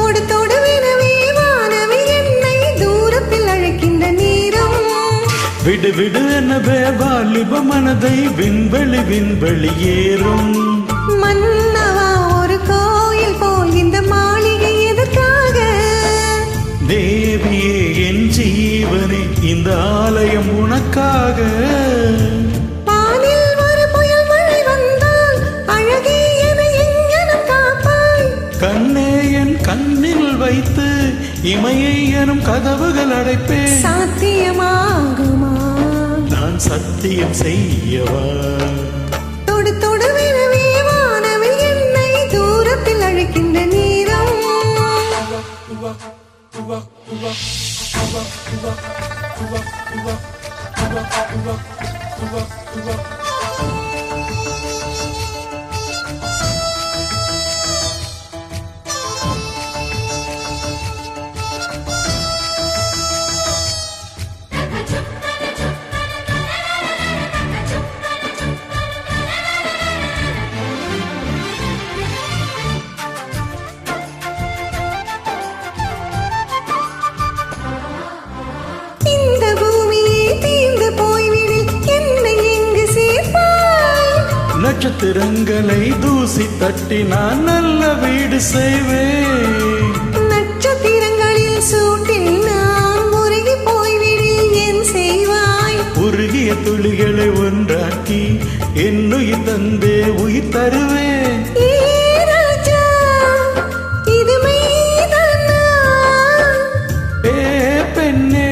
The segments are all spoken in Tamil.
தொடு தொடுவெனவே வானவி என்னை தூரத்தில் அழைக்கின்ற நேரம். விடு விடு எனவே வாலிப மனதை விண்வெளி விண்வெளி ஏறும். மன்னவா ஒரு கோயில் போல் இந்த மாளிகை எதற்காக? தேவியே என் ஜீவனே இந்த ஆலயம் உனக்காக. வானில் ஒரு புயல் மழை வந்தால் அழகே என எங்கனம் காப்பாய். கண்ணே என் கண்ணில் வைத்து இமையை எனும் கதவுகள் அடைப்பேன். சாத்தியமாகுமா? நான் சத்தியம் செய்யவா? தொடு தொடுவெனவே வானவி என்னை தூரத்தில் அழைக்கின்ற நேரம். இந்த பூமியே தீர்ந்து போய்விடில் என்னை எங்கு சேர்ப்பாய்? நட்சத்திரங்களை தூசி தட்டி நான் நல்ல வீடு செய்வேன். நட்சத்திரங்களில் சூட்டில் நான் உருகி போய்விடில் என் செய்வாய்? உருகிய துளிகளை ஒன்றாக்கி என்னுயிர் தந்தே உயிர் தருவேன். ஏ ராஜா, இது மெய்தானா? ஏ பெண்ணே,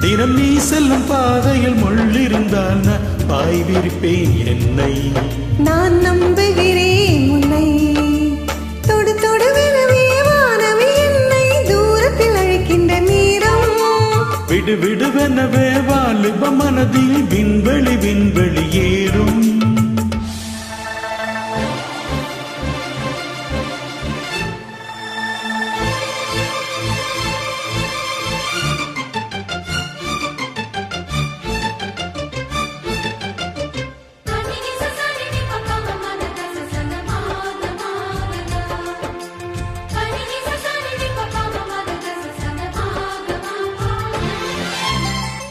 தினம் நீ செல்லும் பாதையில் முள்ளிருந்தால் நான் பாய் விரிப்பேன் என்னை. நான் நம்புகிறேன் உன்னை. தொடு தொடுவெனவே வானவி என்னை தூரத்தில் அழைக்கின்ற நேரம். விடு விடுவெனவே வாலிப மனதில் விண்வெளி விண்வெளி ஏறும்.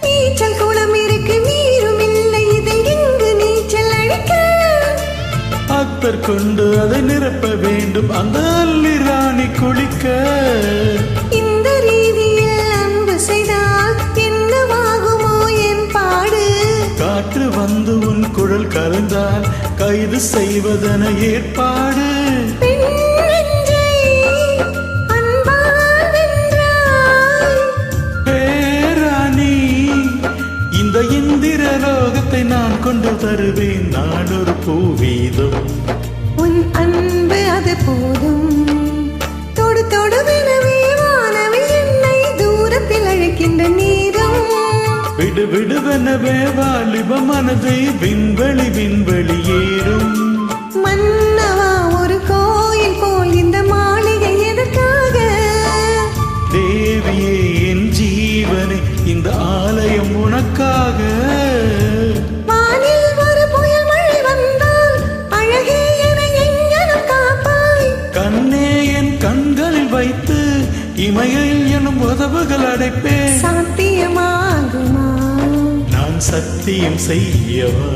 நீச்சல் குளம் இருக்கு நீரும் இல்லை, இதில் எங்கு நீச்சல் அடிக்க? அத்தர் கொண்டு அதை நிரப்ப வேண்டும் அந்த அல்லி ராணி குளிக்க. இந்த ரீதியில் அன்பு செய்தால் என்னவாகுமோ என் பாடு? காற்று வந்து உன் குழல் கலந்தால் கைது செய்வதென ஏற்பாடு. பெண் நெஞ்சை அன்பால் வென்றாய். பேராணி, இந்த இந்திர லோகத்தை நான் கொண்டு தருவேன் நாடொரு பூவீதம். உன் அன்பு அது போதும். தொடு தொடுவெனவே வானவி என்னை தூரத்தில் அழைக்கின்ற நேரம். விடு விடுவெனவே வாலிப மனதை விண்வெளி விண்வெளி ஏறும். மன்னவா ஒரு கோயில் போல் இந்த மாளிகை எதற்காக? தேவியே என் ஜீவனே இந்த ஆலயம் உனக்காக. வானில் ஒரு புயல் மழை வந்தால் அழகே என எங்கனம் காப்பாய். கண்ணே என் கண்களில் வைத்து இமையில் எனும் உதவுகள் அடைப்பேன். சாத்தியமாகுமா? நான் சத்தியம் செய்யவா?